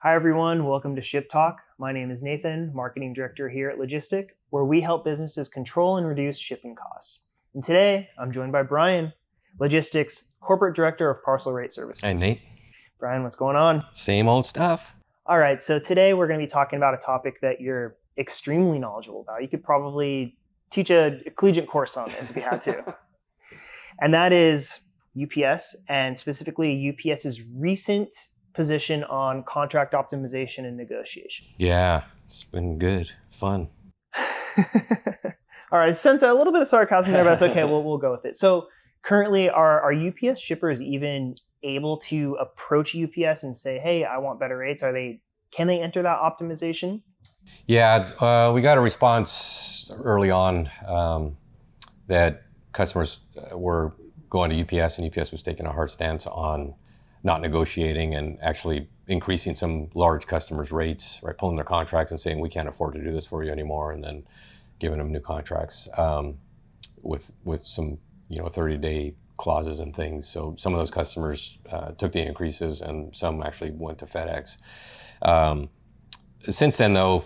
Hi, everyone. Welcome to Ship Talk. My name is Nathan, Marketing Director here at Logistic, where we help businesses control and reduce shipping costs. And today, I'm joined by Brian, Logistic's Corporate Director of Parcel Rate Services. Hey, Nate. Brian, what's going on? Same old stuff. All right, so today we're going to be talking about a topic that you're extremely knowledgeable about. You could probably teach a collegiate course on this if you had to. And that is UPS, and specifically UPS's recent position on contract optimization and negotiation. Yeah, it's been good, fun. All right, sense a little bit of sarcasm there, but that's okay. We'll go with it. So currently, are UPS shippers even able to approach UPS and say, "Hey, I want better rates"? Can they enter that optimization? Yeah, we got a response early on that customers were going to UPS, and UPS was taking a hard stance on not negotiating and actually increasing some large customers' rates, right? Pulling their contracts and saying, "We can't afford to do this for you anymore," and then giving them new contracts with some 30-day clauses and things. So some of those customers took the increases, and some actually went to FedEx. Since then, though,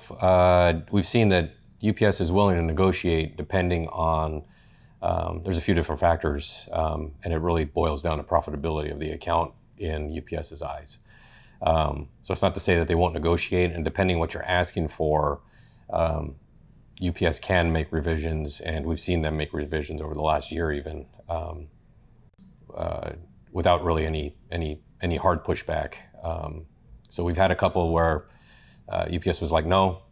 we've seen that UPS is willing to negotiate depending on, there's a few different factors, and it really boils down to profitability of the account in UPS's eyes. So it's not to say that they won't negotiate, and depending what you're asking for, UPS can make revisions, and we've seen them make revisions over the last year even, without really any hard pushback. So we've had a couple where UPS was like, "No,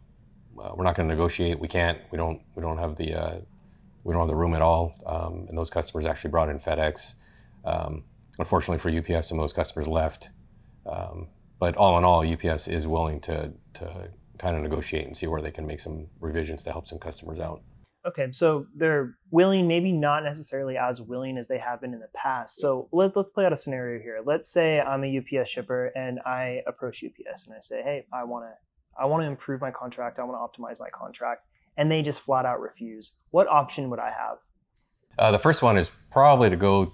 we're not going to negotiate. We can't. We don't have the room at all." And those customers actually brought in FedEx. Unfortunately for UPS, some of those customers left. But all in all, UPS is willing to kind of negotiate and see where they can make some revisions to help some customers out. Okay, so they're willing, maybe not necessarily as willing as they have been in the past. So let's play out a scenario here. Let's say I'm a UPS shipper and I approach UPS and I say, "Hey, I want to improve my contract. I want to optimize my contract," and they just flat out refuse. What option would I have? The first one is probably to go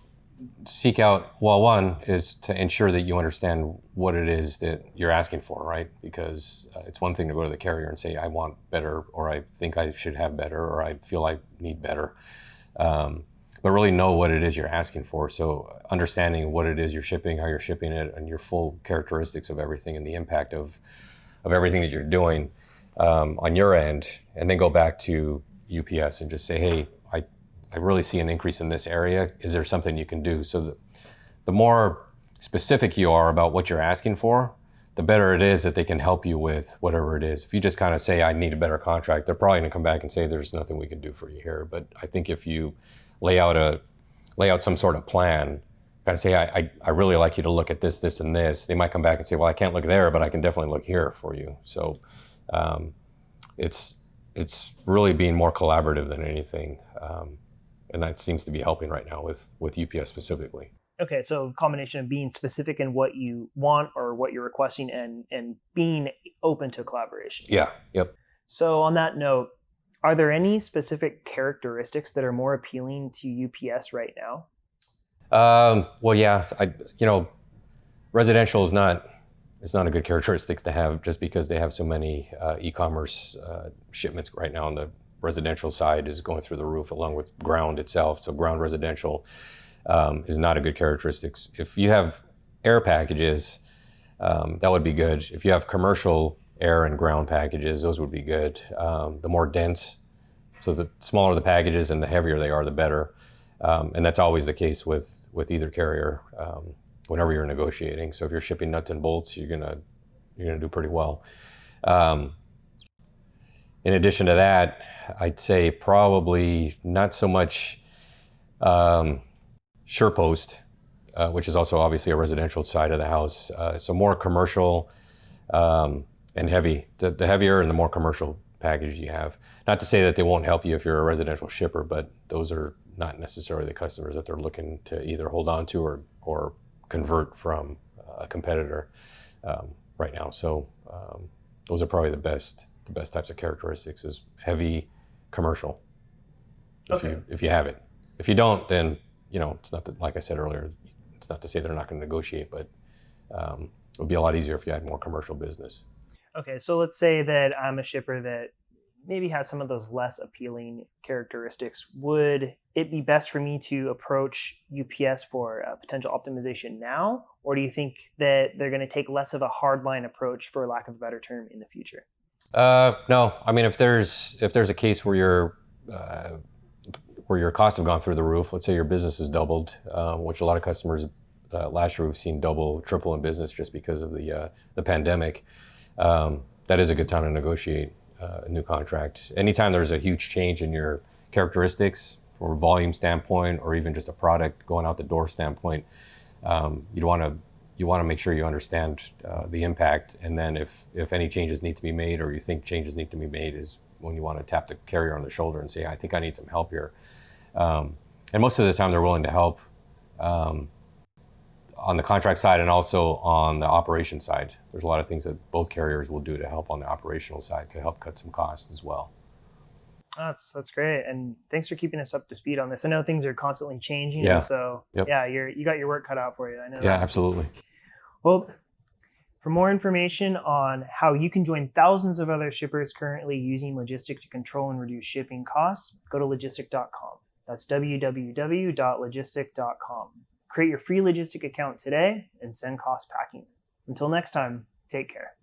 seek out, well, one is to ensure that you understand what it is that you're asking for, right? Because it's one thing to go to the carrier and say, "I want better," or "I think I should have better," or "I feel I need better." But really know what it is you're asking for. So understanding what it is you're shipping, how you're shipping it, and your full characteristics of everything and the impact of everything that you're doing on your end, and then go back to UPS and just say, "Hey, I really see an increase in this area. Is there something you can do?" So the more specific you are about what you're asking for, the better it is that they can help you with whatever it is. If you just kind of say, "I need a better contract," they're probably going to come back and say, "There's nothing we can do for you here." But I think if you lay out some sort of plan, kind of say, I really like you to look at this, this, and this," they might come back and say, "Well, I can't look there, but I can definitely look here for you." So it's really being more collaborative than anything. And that seems to be helping right now with UPS specifically. Okay, so combination of being specific in what you want or what you're requesting and being open to collaboration. Yeah, yep. So on that note, are there any specific characteristics that are more appealing to UPS right now? Well, yeah, residential is not a good characteristic to have, just because they have so many e-commerce shipments right now. On the residential side is going through the roof, along with ground itself. So ground residential is not a good characteristic. If you have air packages, that would be good. If you have commercial air and ground packages, those would be good. The more dense, so the smaller the packages and the heavier they are, the better. And that's always the case with either carrier whenever you're negotiating. So if you're shipping nuts and bolts, you're gonna do pretty well. In addition to that, I'd say probably not so much SurePost, which is also obviously a residential side of the house. So more commercial and heavy. The heavier and the more commercial package you have. Not to say that they won't help you if you're a residential shipper, but those are not necessarily the customers that they're looking to either hold on to or convert from a competitor right now. So those are probably the best types of characteristics, is heavy commercial. If you have it. If you don't, then it's not that, like I said earlier, it's not to say they're not going to negotiate, but It would be a lot easier if you had more commercial business. Okay, so let's say that I'm a shipper that maybe has some of those less appealing characteristics. Would it be best for me to approach UPS for a potential optimization now? Or do you think that they're going to take less of a hardline approach, for lack of a better term, in the future? No, I mean, if there's a case where your costs have gone through the roof, let's say your business has doubled, which a lot of customers last year we've seen double, triple in business just because of the pandemic. That is a good time to negotiate a new contract. Anytime there's a huge change in your characteristics or volume standpoint, or even just a product going out the door standpoint, you want to make sure you understand the impact. And then if any changes need to be made, or you think changes need to be made, is when you want to tap the carrier on the shoulder and say, I think I need some help here. And most of the time they're willing to help on the contract side and also on the operation side. There's a lot of things that both carriers will do to help on the operational side to help cut some costs as well. That's great, and thanks for keeping us up to speed on this. I know things are constantly changing, Yeah. and so Yep. yeah, you got your work cut out for you. I know. Yeah, that. absolutely. Well, for more information on how you can join thousands of other shippers currently using Logistic to control and reduce shipping costs, go to logistic.com. That's www.logistic.com. Create your free Logistic account today and send cost packing. Until next time, take care.